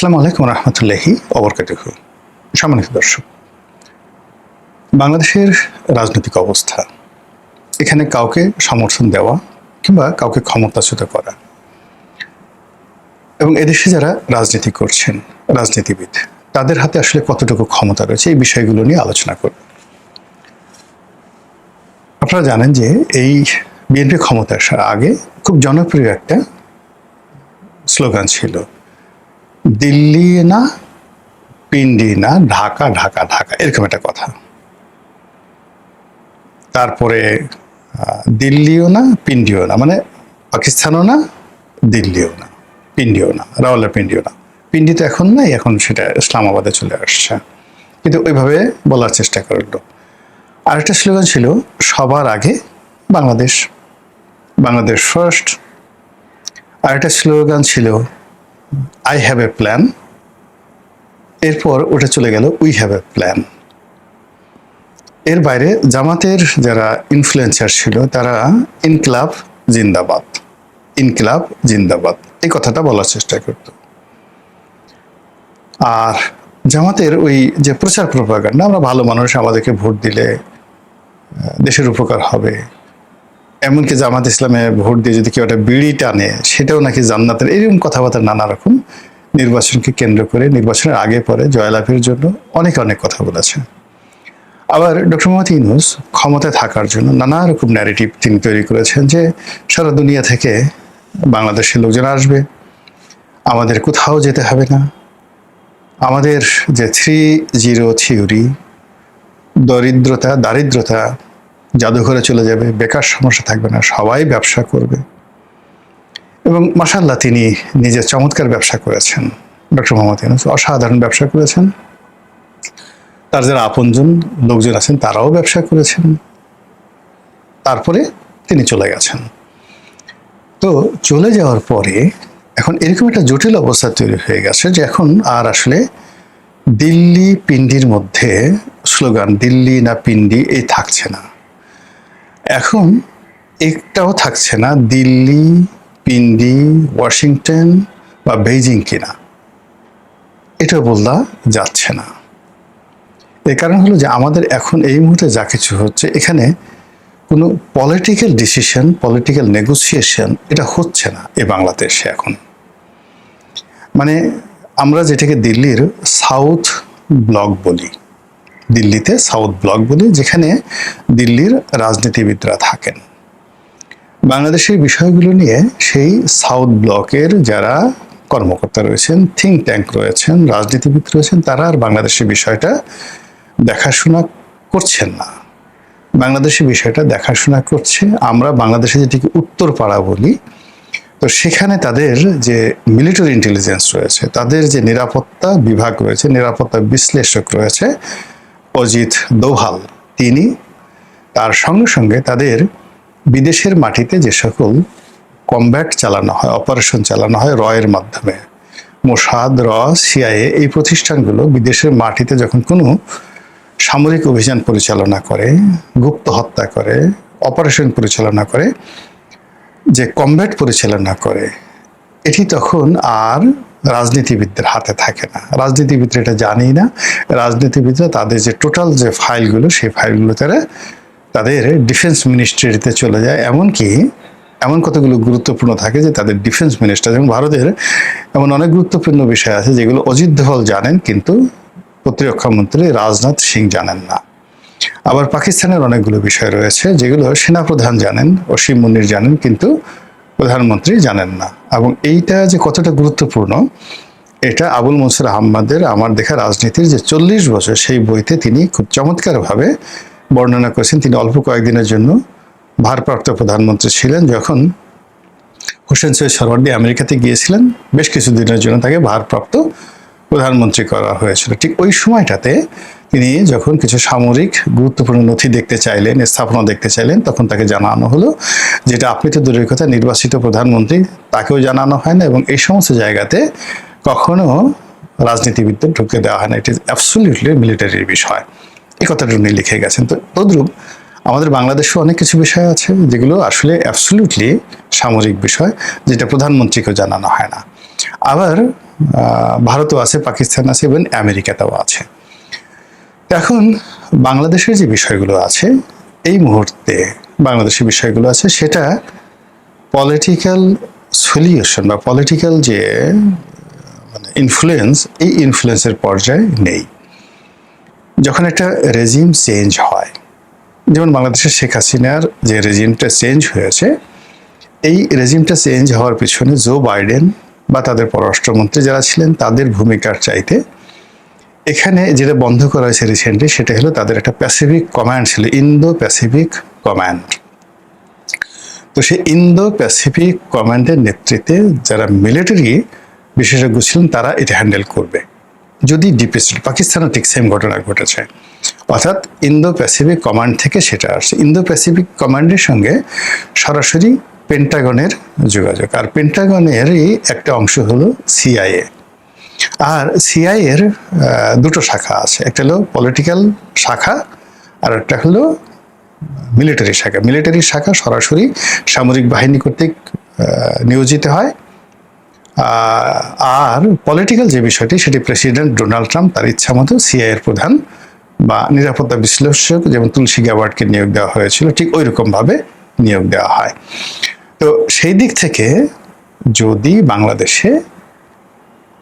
আসসালামু আলাইকুম রহমতুল্লাহি ওবরকাতুহু। সম্মানিত দর্শক, বাংলাদেশের রাজনৈতিক অবস্থা, এখানে কাউকে সমর্থন দেওয়া কিংবা কাউকে ক্ষমতাচ্যুত করা এবং এদেশে যারা রাজনীতি করছেন, রাজনীতিবিদ, তাদের হাতে আসলে কতটুকু ক্ষমতা রয়েছে, এই বিষয়গুলো নিয়ে আলোচনা করব। আপনারা জানেন যে এই বিএনপি ক্ষমতা আসার আগে খুব জনপ্রিয় একটা স্লোগান ছিল, দিল্লি না পিন্ডি না, ঢাকা ঢাকা ঢাকা, এরকম একটা কথা। তারপরে দিল্লিও না পিন্ডিও না, মানে পাকিস্তানও না দিল্লিও না পিন্ডিও না, রাওয়ালপিন্ডিও না। পিন্ডি তো এখন নাই, এখন সেটা ইসলামাবাদে চলে আসছে, কিন্তু ওইভাবে বলার চেষ্টা করলো। আরেকটা স্লোগান ছিল, সবার আগে বাংলাদেশ, বাংলাদেশ ফার্স্ট। আরেকটা স্লোগান ছিল, আই হ্যাভ এ প্ল্যান। এরপর ওটা চলে গেল, উই হ্যাভ এ প্ল্যান। এর বাইরে জামাতের যারা ইনফ্লুয়েন্সার ছিল, তারা ইনকিলাব জিন্দাবাদ, ইনকিলাব জিন্দাবাদ, এই কথাটা বলার চেষ্টা করত। আর জামাতের ওই যে প্রচার প্রপাগান্ডা, আমরা ভালো মানুষ, আমাদেরকে ভোট দিলে দেশের উপকার হবে, এমনকি জামাত ইসলামে ভোট দিয়ে যদি কেউ একটা বিড়ি টানে সেটাও নাকি জান্নাতের, এরকম কথাবার্তা নানা রকম নির্বাচনকে কেন্দ্র করে, নির্বাচনের আগে পরে জয়লাভের জন্য অনেক অনেক কথা বলেছে। আবার ডক্টর মোহাম্মদ ইউনূস ক্ষমতায় থাকার জন্য নানা রকম ন্যারেটিভ তিনি তৈরি করেছেন, যে সারা দুনিয়া থেকে বাংলাদেশের লোকজন আসবে, আমাদের কোথাও যেতে হবে না, আমাদের যে 3-0 থিওরি, দারিদ্রতা জাদুঘরে চলে যাবে, বেকার সমস্যা থাকবে না, সবাই ব্যবসা করবে। এবং মাশাআল্লাহ তিনি নিজে চমৎকার ব্যবসা করেছেন। ডক্টর মোহাম্মদ ইউনূস অসাধারণ ব্যবসা করেছেন, তার যারা আপনজন লোকজন আছেন তারাও ব্যবসা করেছেন। তারপরে তিনি চলে গেছেন। তো চলে যাওয়ার পরে এখন এরকম একটা জটিল অবস্থা তৈরি হয়ে গেছে যে এখন আর আসলে দিল্লি পিন্ডির মধ্যে স্লোগান দিল্লি না পিন্ডি এই থাকছে না। এখন একটাও থাকছে না দিল্লি, পিন্ডি, ওয়াশিংটন বা বেইজিং কিনা, এটা বলা যাচ্ছে না। এর কারণ হলো যে আমাদের এখন এই মুহূর্তে যা কিছু হচ্ছে, এখানে কোনো পলিটিক্যাল ডিসিশন, পলিটিক্যাল নেগোসিয়েশন এটা হচ্ছে না এই বাংলাদেশে এখন। মানে আমরা যেটাকে দিল্লির সাউথ ব্লক বলি, দিল্লিতে সাউথ ব্লক বলি, যেখানে দিল্লির রাজনীতিবিদরা থাকেন। বাংলাদেশের বিষয়গুলো নিয়ে সেই সাউথ ব্লকের যারা কর্মকর্তা রয়েছেন, থিঙ্ক ট্যাঙ্ক রয়েছেন, রাজনীতিবিদ রয়েছেন, তারা আর বাংলাদেশের বিষয়টা দেখাশোনা করছেন না। বাংলাদেশের বিষয়টা দেখাশোনা করছে, আমরা বাংলাদেশে যেটিকে উত্তরপাড়া বলি, তো সেখানে তাদের যে মিলিটারি ইন্টেলিজেন্স রয়েছে, তাদের যে নিরাপত্তা বিভাগ রয়েছে, নিরাপত্তা বিশ্লেষক রয়েছে অজিত দোভাল, তিনি তার সঙ্গে সঙ্গে তাদের বিদেশের মাটিতে যে সকল কমব্যাট চালানো হয়, অপারেশন চালানো হয় রয়ের মাধ্যমে, মোসাদ, সিআইএ, এই প্রতিষ্ঠানগুলো বিদেশের মাটিতে যখন কোনো সামরিক অভিযান পরিচালনা করে, গুপ্ত হত্যা করে, অপারেশন পরিচালনা করে, যে কমব্যাট পরিচালনা করে, এটি তখন আর রাজনীতিবিদদের হাতে থাকে না। রাজনীতিবিদরা এটা জানেই না। রাজনীতিবিদরা তাদের যে টোটাল যে ফাইলগুলো, সেই ফাইলগুলো তাদের ডিফেন্স মিনিস্ট্রিতে চলে যায়। এমনকি এমন কতগুলো গুরুত্বপূর্ণ থাকে যে তাদের ডিফেন্স মিনিস্টার, যেমন ভারতের এমন অনেক গুরুত্বপূর্ণ বিষয় আছে যেগুলো অজিত দোভাল জানেন, কিন্তু প্রতিরক্ষা মন্ত্রী রাজনাথ সিং জানেন না। আবার পাকিস্তানের অনেকগুলো বিষয় রয়েছে যেগুলো সেনাপ্রধান জানেন, অসীম মুনির জানেন, কিন্তু প্রধানমন্ত্রী জানেন না। এবং এইটা যে কতটা গুরুত্বপূর্ণ, এটা আবুল মনসুর আহমদের আমার দেখা রাজনীতির যে 40 বছর, সেই বইতে তিনি খুব চমৎকারভাবে বর্ণনা করেছেন। তিনি অল্প কয়েকদিনের জন্য ভারপ্রাপ্ত প্রধানমন্ত্রী ছিলেন, যখন হোসেন সৈয়দ সোহরাওয়ার্দী আমেরিকাতে গিয়েছিলেন, বেশ কিছুদিনের জন্য তাকে ভারপ্রাপ্ত প্রধানমন্ত্রী করা হয়েছিল। ঠিক ওই সময়টাতে তিনি যখন কিছু সামরিক গুরুত্বপূর্ণ নথি দেখতে চাইলেন, স্থাপনা দেখতে চাইলেন, তখন তাকে জানানো হলো যেটা আপনি তো দূরের কথা, নির্বাচিত প্রধানমন্ত্রী, তাকেও জানানো হয় না, এবং এই সমস্ত জায়গাতে কখনো রাজনীতিবিদদের ঢুকে দেওয়া হয় না। ইট ইজ অ্যাবসলিউটলি মিলিটারির বিষয়। এই কথাটা উনি লিখে গেছেন। তো তদ্রূপ আমাদের বাংলাদেশেও অনেক কিছু বিষয় আছে যেগুলো আসলে অ্যাবসলিউটলি সামরিক বিষয়, যেটা প্রধানমন্ত্রীকেও জানানো হয় না। আবার ভারতও আছে, পাকিস্তান আছে এবং আমেরিকাতেও আছে। এখন বাংলাদেশের যে বিষয়গুলো আছে এই মুহূর্তে, বাংলাদেশের বিষয়গুলো আছে সেটা পলিটিক্যাল সলিউশন বা পলিটিক্যাল যে মানে ইনফ্লুয়েন্স, এই ইনফ্লুয়েন্সের পর্যায়ে নেই। যখন একটা রেজিম চেঞ্জ হয়, যেমন বাংলাদেশের শেখ হাসিনার যে রেজিমটা চেঞ্জ হয়েছে, এই রেজিমটা চেঞ্জ হওয়ার পিছনে জো বাইডেন বা তাদের পররাষ্ট্রমন্ত্রী যারা ছিলেন তাদের ভূমিকার চাইতে এখানে যেটা বন্ধ করা হয়েছে রিসেন্টলি, সেটা হলো তাদের একটা প্যাসিফিক কমান্ড ছিল, ইন্দো প্যাসিফিক কমান্ড। তো সেই ইন্দো প্যাসিফিক কমান্ডের নেতৃত্বে যারা মিলিটারি বিশেষজ্ঞ ছিলেন তারা এটা হ্যান্ডেল করবে। যদি ডিপ স্টেট, পাকিস্তানও ঠিক সেম ঘটনা ঘটেছে, অর্থাৎ ইন্দো প্যাসিফিক কমান্ড থেকে সেটা আসছে। ইন্দো প্যাসিফিক কমান্ডের সঙ্গে সরাসরি পেন্টাগনের যোগাযোগ, আর পেন্টাগনেরই একটা অংশ হলো সিআইএ। আর সিআইএর দুটো শাখা আছে, একটা হলো পলিটিক্যাল শাখা আর একটা হলো মিলিটারি শাখা। মিলিটারি শাখা সরাসরি সামরিক বাহিনী কর্তৃক নিয়োজিত হয়, আর পলিটিক্যাল যে বিষয়টি সেটি প্রেসিডেন্ট ডোনাল্ড ট্রাম্প তার ইচ্ছা মতো সিআইএর প্রধান বা নিরাপত্তা বিশ্লেষক যেমন তুলসী গ্যাবার্ডকে নিয়োগ দেওয়া হয়েছিল, ঠিক ওই রকমভাবে নিয়োগ দেওয়া হয়। তো সেই দিক থেকে যদি বাংলাদেশে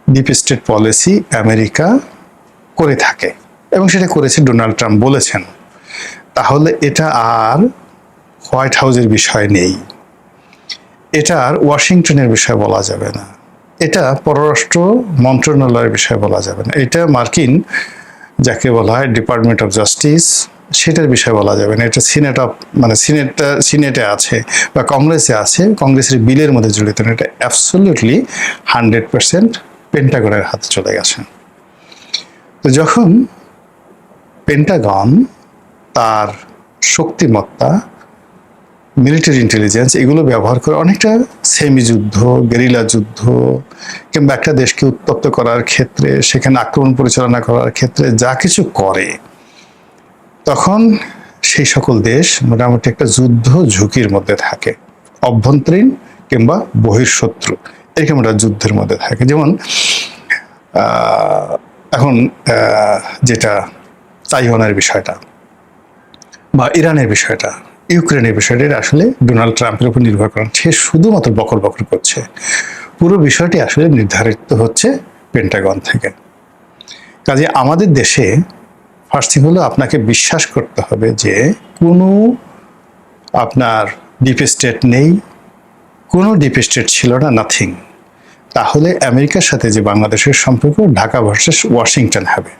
ডিপ স্টেট পলিসি আমেরিকা করে থাকে এবং সেটা করেছে, ডোনাল্ড ট্রাম্প বলেছেন, তাহলে এটা আর হোয়াইট হাউসের বিষয় নেই, এটা আর ওয়াশিংটনের বিষয় বলা যাবে না, এটা পররাষ্ট্র মন্ত্রণালয়ের বিষয় বলা যাবে না, এটা মার্কিন যাকে বলা হয় ডিপার্টমেন্ট অফ জাস্টিস সেটার বিষয় বলা যাবে না, এটা সিনেটে আছে বা কংগ্রেসে আছে, কংগ্রেসের বিলের মধ্যে জড়িত না, এটা অ্যাবসলিউটলি 100% পেন্টাগনের হাতে চলে গেছে। তো যখন পেন্টাগন তার শক্তিমত্তা, মিলিটারি ইন্টেলিজেন্স এগুলো ব্যবহার করে অনেকটা সেমি যুদ্ধ, গেরিলা যুদ্ধ কিংবা একটা দেশকে উত্তপ্ত করার ক্ষেত্রে, সেখানে আক্রমণ পরিচালনা করার ক্ষেত্রে যা কিছু করে, তখন সেই সকল দেশ মোটামুটি একটা যুদ্ধ ঝুঁকির মধ্যে থাকে, অভ্যন্তরীণ কিংবা বহির্শত্রু এরকম একটা যুদ্ধের মধ্যে থাকে। যেমন এখন যেটা তাইওয়ানের বিষয়টা বা ইরানের বিষয়টা, ইউক্রেনের বিষয়টা, এটা আসলে ডোনাল্ড ট্রাম্পের উপর নির্ভর করে, সে শুধুমাত্র বকর বকর করছে, পুরো বিষয়টি আসলে নির্ধারিত হচ্ছে পেন্টাগন থেকে। কাজে আমাদের দেশে ফার্স্ট থিং হলো আপনাকে বিশ্বাস করতে হবে যে কোনো আপনার ডিপ স্টেট নেই, কোনো ডিপ স্টেট ছিল না, নাথিং। তাহলে আমেরিকার সাথে যে বাংলাদেশের সম্পর্ক ঢাকা ভার্সেস ওয়াশিংটন হবে।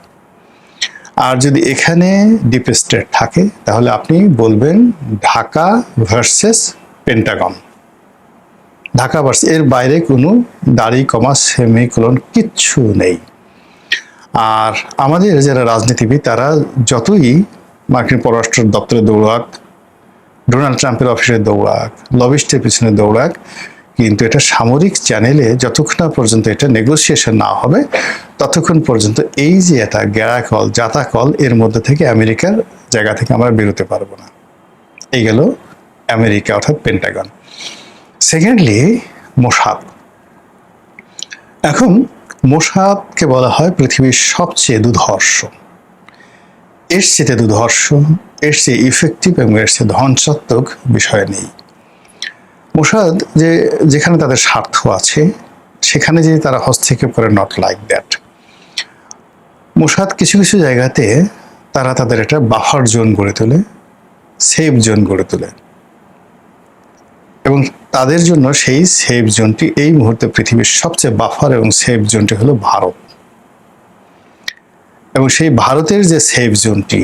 আর যদি এখানে ডিপ স্টেট থাকে তাহলে আপনি বলবেন Dhaka versus Pentagon, Dhaka versus, এর বাইরে কোনো দাড়ি কমা সেমিকোলন কিচ্ছু নেই। আর আমাদের যারা রাজনীতিবিদ তারা যতই মার্কিন পররাষ্ট্র দপ্তরে দৌড়াক, ডোনাল্ড ট্রাম্পের অফিসে দৌড়াক, লবিস্টের পিছনে দৌড়াক, কিন্তু এটা সামরিক চ্যানেলে যতক্ষণ পর্যন্ত এটা নেগোসিয়েশন না হবে ততক্ষণ পর্যন্ত এই যে এটা গ্যারাকল জাতাকল এর মধ্যে থেকে আমেরিকার জায়গা থেকে আমরা বেরোতে পারবো না। এই গেল আমেরিকা অর্থাৎ পেন্টাগন। Secondly Mossad. এখন মোসাদকে বলা হয় পৃথিবীর সবচেয়ে দুর্ধর্ষ, এর চেয়ে দুর্ধর্ষ, এর চেয়ে ইফেক্টিভ এবং এর চেয়ে ধ্বংসাত্মক বিষয় নেই। মোসাদ যেখানে তাদের স্বার্থ আছে সেখানে যে তারা হস্তক্ষেপ করে, নট লাইক দ্যাট। মোসাদ কিছু কিছু জায়গাতে তারা তাদের একটা বাফার জোন গড়ে তোলে, সেফ জোন গড়ে তোলে, এবং তাদের জন্য সেই সেফ জোনটি এই মুহূর্তে পৃথিবীর সবচেয়ে বাফার এবং সেফ জোনটি হলো ভারত। এবং সেই ভারতের যে সেফ জোনটি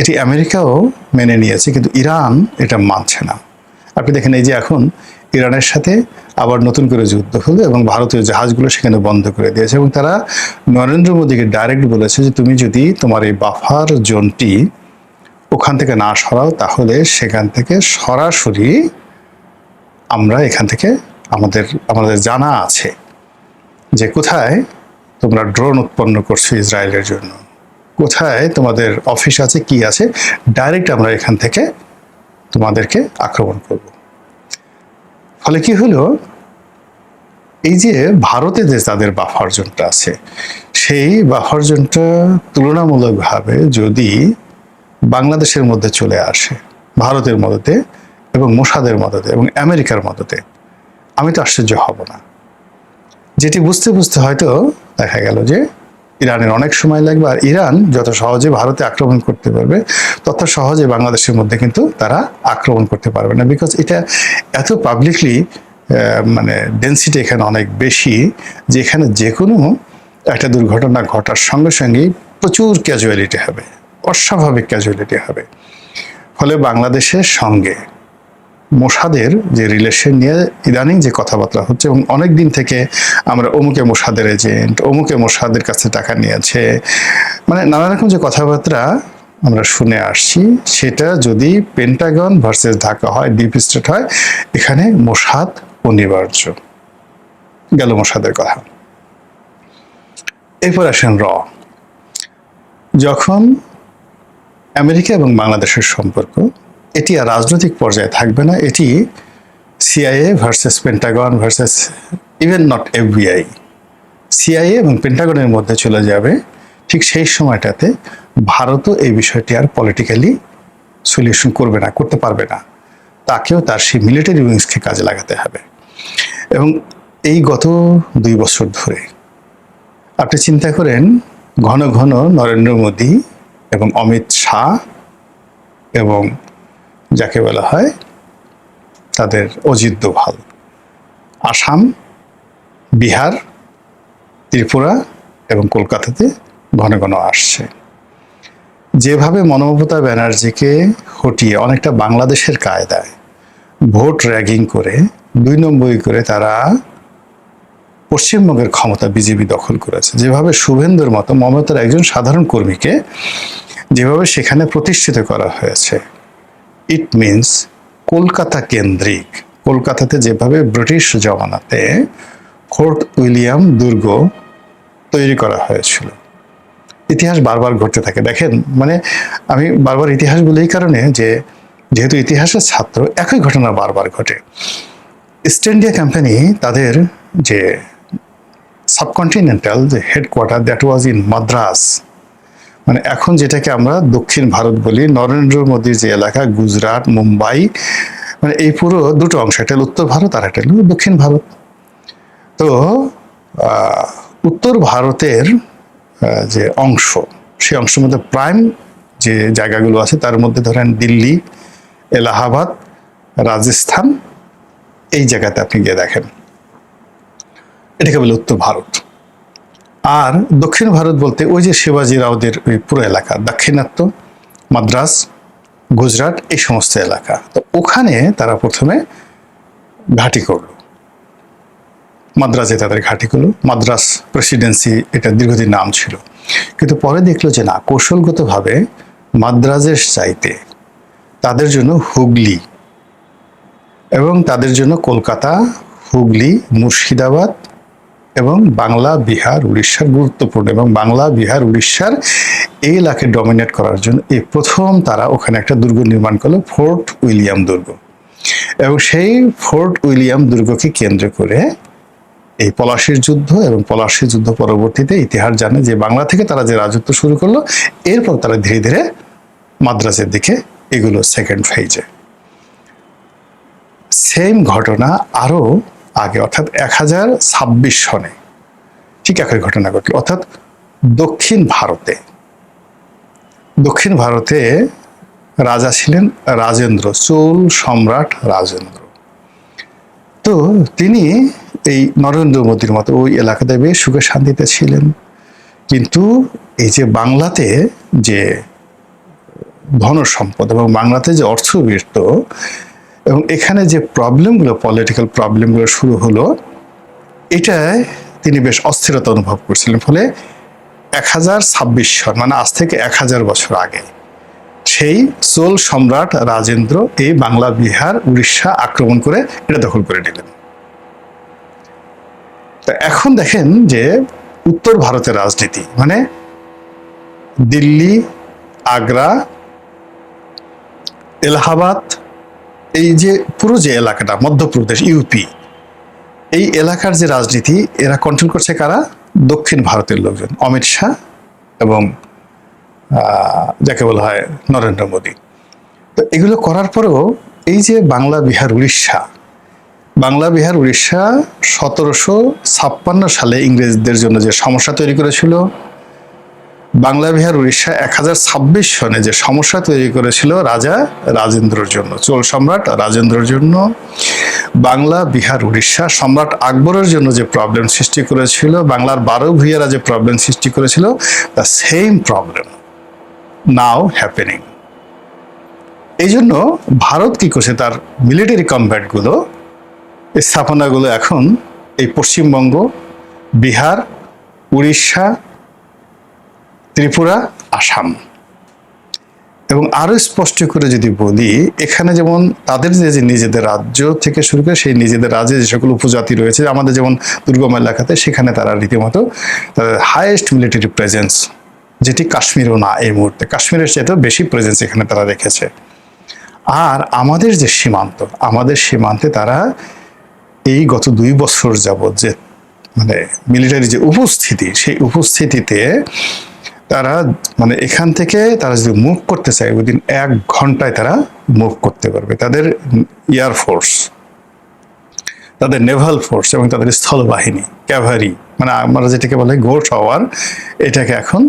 এটি আমেরিকাও মেনে নিয়েছে, কিন্তু ইরান এটা মানছে না। আপনি দেখেন এই যে এখন ইরানের সাথে আবার নতুন করে যুদ্ধ হলো এবং ভারতীয় জাহাজগুলো সেখানে বন্ধ করে দিয়েছে, এবং তারা নরেন্দ্র মোদীকে ডাইরেক্ট বলেছে যে তুমি যদি তোমার এই বাফার জোনটি ওখান থেকে না সরাও তাহলে সেখান থেকে সরাসরি আমরা এখান থেকে আমাদের জানা আছে যে কোথায় তোমরা ড্রোন উৎপন্ন করছো ইসরায়েলের জন্য, কোথায় তোমাদের অফিস আছে, কি আছে, ডাইরেক্ট আমরা এখান থেকে তোমাদেরকে আক্রমণ করব। ফলে কি হলো, এই যে ভারতে যে তাদের বাফার জোনটা আছে, সেই বাফার জোনটা তুলনামূলকভাবে যদি বাংলাদেশের মধ্যে চলে আসে, ভারতের মদতে এবং মোসাদের মদতে এবং আমেরিকার মদতে, আমি তো আশ্চর্য হব না। যেটি বুঝতে বুঝতে হয়তো দেখা গেল যে ইরানের অনেক সময় লাগবে, আর ইরান যত সহজে ভারতে আক্রমণ করতে পারবে তত সহজে বাংলাদেশের মধ্যে কিন্তু তারা আক্রমণ করতে পারবে না, বিকজ এটা এত পাবলিকলি মানে ডেন্সিটি এখানে অনেক বেশি, যে এখানে যে কোনো একটা দুর্ঘটনা ঘটার সঙ্গে সঙ্গেই প্রচুর ক্যাজুয়ালিটি হবে, অস্বাভাবিক ক্যাজুয়ালিটি হবে। ফলে বাংলাদেশের সঙ্গে মোসাদের যে রিলেশন নিয়ে ইদানিং যে কথাবার্তা হচ্ছে, এবং অনেক দিন থেকে আমরা অমুকে মোসাদের এজেন্ট, অমুকে মোসাদের কাছে টাকা নিয়েছে, মানে নানা রকম যে কথাবার্তা আমরা শুনে আসছি, সেটা যদি পেন্টাগন ভার্সেস ঢাকা হয়, ডিপ স্টেট হয়, এখানে মোসাদ অনিবার্য। গেল মোসাদের কথা। এরপর আসেন র। যখন আমেরিকা এবং বাংলাদেশের সম্পর্ক, এটি আর রাজনৈতিক পর্যায়ে থাকবে না, এটি CIA versus Pentagon versus even not FBI, CIA এবং পেন্টাগনের মধ্যে চলে যাবে। ঠিক সেই সময়টাতে ভারতও এই বিষয়টি আর পলিটিক্যালি সলিউশন করবে না, করতে পারবে না, তাকেও তার সেই মিলিটারি উইংসকে কাজে লাগাতে হবে। এবং এই গত 2 বছর ধরে আপনি চিন্তা করেন, ঘন ঘন নরেন্দ্র মোদী এবং অমিত শাহ এবং যাকে বলা হয় তাদের অজিত দোভাল, আসাম, বিহার, ত্রিপুরা এবং কলকাতাতে ঘন ঘন আসছে। যেভাবে মমতা ব্যানার্জিকে হটিয়ে অনেকটা বাংলাদেশের কায়দায় ভোট র্যাগিং করে 2 নম্বরই করে তারা পশ্চিমবঙ্গের ক্ষমতা বিজেপি দখল করেছে, যেভাবে শুভেন্দুর মতো মমতার একজন সাধারণ কর্মীকে যেভাবে সেখানে প্রতিষ্ঠিত করা হয়েছে, ইট মিনস কলকাতা কেন্দ্রিক, কলকাতাতে যেভাবে ব্রিটিশ জমানাতে ফোর্ট উইলিয়াম দুর্গ তৈরি করা হয়েছিল, ইতিহাস বারবার ঘটতে থাকে। দেখেন, মানে আমি বারবার ইতিহাস বলি এই কারণে যে যেহেতু ইতিহাসের ছাত্র, একই ঘটনা বারবার ঘটে। ইস্ট ইন্ডিয়া কোম্পানি তাদের যে সাবকন্টিনেন্টাল যে headquarter, that was in Madras, মানে এখন যেটাকে আমরা দক্ষিণ ভারত বলি, নরেন্দ্র মোদীর যে এলাকা গুজরাট, মুম্বাই, মানে এই পুরো দুটো অংশ, একটা হলো উত্তর ভারত আর একটা হলো দক্ষিণ ভারত। তো উত্তর ভারতের যে অংশ, সেই অংশের মধ্যে প্রাইম যে জায়গাগুলো আছে তার মধ্যে ধরেন দিল্লি, এলাহাবাদ, রাজস্থান, এই জায়গাতে আপনি গিয়ে দেখেন, এটাকে বলে উত্তর ভারত। আর দক্ষিণ ভারত বলতে ওই যে শিবাজি রাওদের ওই পুরো এলাকা, দাক্ষিণাত্য, মাদ্রাস, গুজরাট, এই সমস্ত এলাকা। তো ওখানে তারা প্রথমে ঘাঁটি করল, মাদ্রাজে তাদের ঘাঁটি করল, মাদ্রাস প্রেসিডেন্সি এটা দীর্ঘদিন নাম ছিল। কিন্তু পরে দেখলো যে না, কৌশলগতভাবে মাদ্রাজের চাইতে তাদের জন্য হুগলি এবং তাদের জন্য কলকাতা, হুগলি, মুর্শিদাবাদ এবং বাংলা, বিহার, উড়িষ্যার গুরুত্বপূর্ণ, এবং বাংলা, বিহার, উড়িষ্যার এই এলাকায় ডমিনেট করার জন্য এই প্রথম তারা ওখানে একটা দুর্গ নির্মাণ করলো, ফোর্ট উইলিয়াম দুর্গ। এবং সেই ফোর্ট উইলিয়াম দুর্গকে কেন্দ্র করে এই পলাশীর যুদ্ধ, এবং পলাশীর যুদ্ধ পরবর্তীতে ইতিহাস জানে যে বাংলা থেকে তারা যে রাজত্ব শুরু করলো, এরপর তারা ধীরে ধীরে মাদ্রাজের দিকে এগুলো সেকেন্ড ফেজে। সেম ঘটনা আরো আগে, অর্থাৎ 1026 সনে ঠিক একই ঘটনা ঘটল। অর্থাৎ দক্ষিণ ভারতে রাজা ছিলেন রাজেন্দ্র, চোল সম্রাট রাজেন্দ্র। তো তিনি এই নরেন্দ্র মোদীর মতো ওই এলাকাতে বেশ সুখে শান্তিতে ছিলেন। কিন্তু এই যে বাংলাতে যে ধন সম্পদ এবং বাংলাতে যে অর্থবৃত্ত এবং এখানে যে প্রবলেমগুলো, পলিটিক্যাল প্রবলেমগুলো শুরু হলো, এটায় তিনি বেশ অস্থিরতা অনুভব করছিলেন। ফলে 1026 সন, মানে আজ থেকে 1000 বছর আগে, সেই চোল সম্রাট রাজেন্দ্র এই বাংলা, বিহার, উড়িষ্যা আক্রমণ করে এটা দখল করে নিলেন। তা এখন দেখেন যে উত্তর ভারতের রাজনীতি, মানে দিল্লি, আগ্রা, এলাহাবাদ, এই যে পুরো যে এলাকাটা, মধ্যপ্রদেশ, ইউপি, এই এলাকার যে রাজনীতি এরা কন্ট্রোল করছে কারা? দক্ষিণ ভারতের লোকজন, অমিত শাহ এবং যাকে বলা হয় নরেন্দ্র মোদী। তো এগুলো করার পরেও এই যে বাংলা বিহার উড়িষ্যা 1756 সালে ইংরেজদের জন্য যে সমস্যা তৈরি করেছিল, বাংলা বিহার উড়িষ্যা 1026 সনে যে সমস্যা তৈরি করেছিল রাজা রাজেন্দ্রর জন্য, চোল সম্রাট রাজেন্দ্রর জন্য, বাংলা বিহার উড়িষ্যা সম্রাট আকবরের জন্য যে প্রবলেম সৃষ্টি করেছিল, বাংলার 12 ভূঁইয়ারা যে প্রবলেম সৃষ্টি করেছিল, the same problem now happening. এই জন্য ভারত কি করছে, তার মিলিটারি কমব্যাটগুলো, স্থাপনাগুলো এখন এই পশ্চিমবঙ্গ, বিহার, উড়িষ্যা, ত্রিপুরা, আসাম। এবং আরো স্পষ্ট করে যদি বলি, এখানে যেমন তাদের যে নিজেদের রাজ্য থেকে শুরু করে সেই নিজেদের রাজ্যে যে সকল উপজাতি রয়েছে, আমাদের যেমন দুর্গম এলাকাতে, সেখানে তারা রীতিমতো তাদের হাইয়েস্ট মিলিটারি প্রেজেন্স, যেটি কাশ্মীরও না এই মুহূর্তে, কাশ্মীরের চাইতেও বেশি প্রেজেন্স এখানে তারা রেখেছে। আর আমাদের যে সীমান্ত, আমাদের সীমান্তে তারা এই গত 2 বছর যাবৎ যে মানে মিলিটারি যে উপস্থিতি, সেই উপস্থিতিতে তারা মানে এখান থেকে তারা যদি মুভ করতে চায়, উইদিন 1 ঘন্টায় তারা মুভ করতে পারবে। তাদের এয়ারফোর্স, তাদের নেভাল ফোর্স এবং তাদের স্থলবাহিনী, ক্যাভারি, মানে আমরা যেটাকে বলে গো টাওয়ার, এটাকে এখন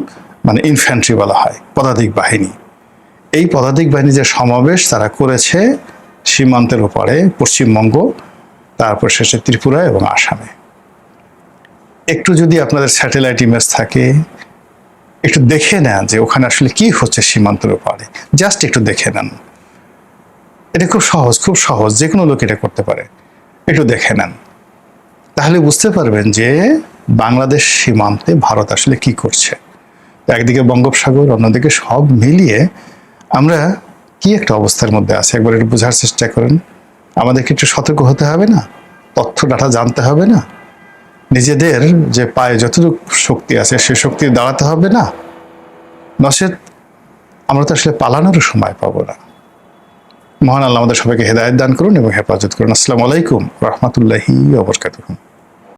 মানে ইনফ্যান্ট্রি বলা হয়, পদাতিক বাহিনী। এই পদাতিক বাহিনী যে সমাবেশ তারা করেছে সীমান্তের ওপারে, পশ্চিমবঙ্গ, তারপর শেষে ত্রিপুরা এবং আসামে। একটু যদি আপনাদের স্যাটেলাইট ইমেজ থাকে, একটু দেখে নেন যে ওখানে আসলে কি হচ্ছে সীমান্তের ওপারে, জাস্ট একটু দেখে নেন। এটা খুব সহজ, যে কোনো লোক এটা করতে পারে। একটু দেখে নেন, তাহলে বুঝতে পারবেন যে বাংলাদেশ সীমান্তে ভারত আসলে কি করছে। একদিকে বঙ্গোপসাগর, অন্যদিকে সব মিলিয়ে আমরা কি একটা অবস্থার মধ্যে আছি, একবার একটু বোঝার চেষ্টা করেন। আমাদেরকে একটু সতর্ক হতে হবে না? তথ্য ডাটা জানতে হবে না? নিজেদের যে পায়ে যতটুকু শক্তি আছে সে শক্তি দাঁড়াতে হবে না? নচেত আমরা তো আসলে পালানোরও সময় পাবো না। মহান আল্লাহ আমাদের সবাইকে হেদায়েত দান করুন এবং হেফাজত করুন। আসসালামু আলাইকুম ওয়া রাহমাতুল্লাহি ওয়া বারাকাতুহু।